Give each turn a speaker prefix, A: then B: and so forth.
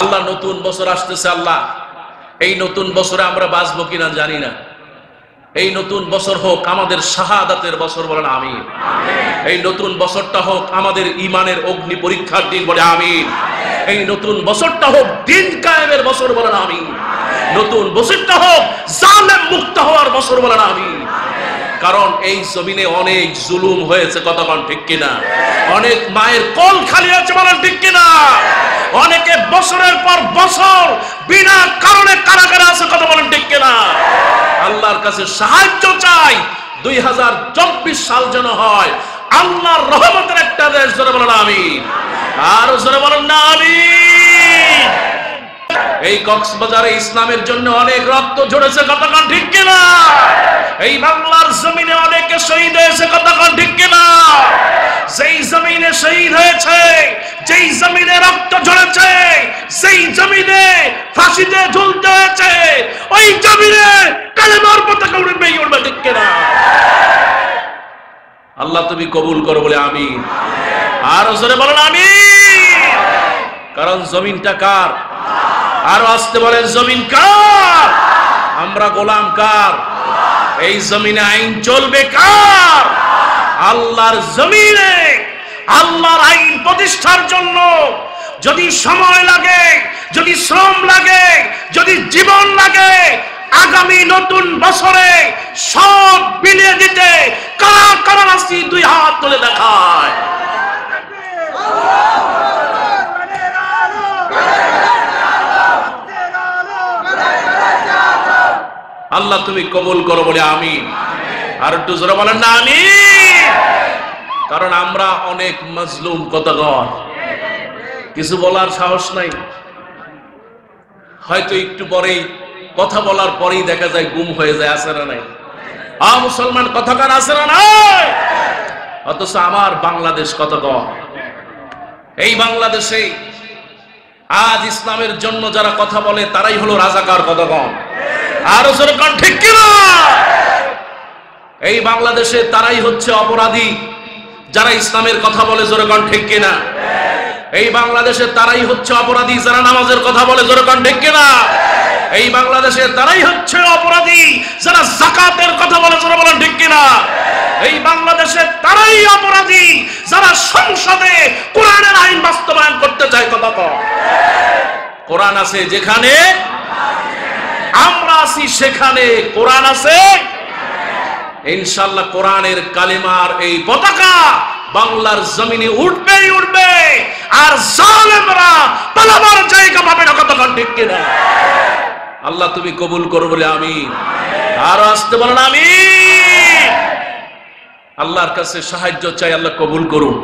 A: আল্লাহ নতুন বছর আসতেছে। আল্লাহ এই নতুন বছরে আমরা বাঁচবো কিনা জানি না। এই নতুন বছর হোক আমাদের শাহাদাতের বছর, বলেন আমিন। এই নতুন বছরটা হোক আমাদের ঈমানের অগ্নি পরীক্ষার দিন, বলে আমিন। এই নতুন বছরটা হোক দিন কায়েমের বছর, বলেন আমিন। নতুন বছরটা হোক জালেম মুক্ত হওয়ার বছর, বলেন আমিন। কারণ এই জমিনে অনেক জুলুম হয়েছে, কতক্ষণ ঠিক কিনা? অনেক মায়ের কোল খালি আছে, বলেন ঠিক কিনা? অনেকে বছরের পর বছর বিনা কারণে কারাগারে আছে, কথা বলেন ঠিক কিনা? আল্লাহর কাছে সাহায্য চাই 2024 সাল যেন হয় আল্লাহর রহমতের একটা দেশ, জোরে বলেন আমিন। আর জোরে বলেন না আমিন। এই কক্সবাজারে ইসলামের জন্য অনেক রক্ত ঝরেছে, কতক্ষণ ঠিক কিনা? এই বাংলার জমিনে অনেকে শহীদ হয়েছে, কতক্ষণ ঠিক কিনা? যেই জমিনে শহীদ হয়েছে, যেই জমিনে রক্ত ঝরেছে, সেই জমিনে ফাঁসিতে ঝুলতে হয়েছে, ওই জমিনে কালেমার পতাকা উড়বে, ঠিক কিনা? আল্লাহ তুমি কবুল করো, বলে আমিন। আর জোরে বলেন আমিন। কারণ জমিনটা কার? আর আসতে বলেন জমিন কার? আমরা গোলাম কার? এই জমিনে আইন চলবে কার? আল্লাহর জমিনে। আল্লাহর আইন প্রতিষ্ঠার জন্য যদি সময় লাগে, যদি শ্রম লাগে, যদি জীবন লাগে, আগামী নতুন বছরে সব বিলিয়ে দিতে কারা কারা রাশি দুই হাত তুলে দেখায়। আল্লাহ তুমি কবুল করো, বলে আমিন। আর একটু জোরে বলেন না আমিন। কারণ আমরা অনেক মাজলুম, কতগণ কিছু বলার সাহস নাই। হয়তো একটু পরেই কথা বলার পরেই দেখা যায় গুম হয়ে যায়, আছে না নাই? মুসলমান কথাকার আছে না নাই? অথচ আমার বাংলাদেশ কতগণ, এই বাংলাদেশে আজ ইসলামের জন্য যারা কথা বলে তারাই হলো রাজাকার, কতগণ? আরো যেরকম ঠিক কিনা? এই বাংলাদেশে তারাই হচ্ছে অপরাধী যারা ইসলামের কথা বলে, যেরকম ঠিক কিনা? এই বাংলাদেশে তারাই হচ্ছে অপরাধী যারা নামাজের কথা বলে, যেরকম ঠিক কিনা? এই বাংলাদেশে তারাই হচ্ছে অপরাধী যারা যাকাতের কথা বলে, যেরকম ঠিক কিনা? এই বাংলাদেশে তারাই অপরাধী যারা সংসদে কোরআনের আইন বাস্তবায়ন করতে চায়, কথা কয়। কোরআন আছে যেখানে আমরা আছি, সেখানে কোরআন আছে। ইনশাআল্লাহ কোরআনের কালিমার এই পতাকা বাংলার জমিনে উঠবেই উঠবে, আর জালেমরা পালাবার জায়গা পাবে না, কতক্ষণ ঠিক কিনা? আল্লাহ তুমি কবুল করো, বলে আমিন। আর আসতে বলেন আমিন। আল্লাহর কাছে সাহায্য চাই, আল্লাহ কবুল করুন।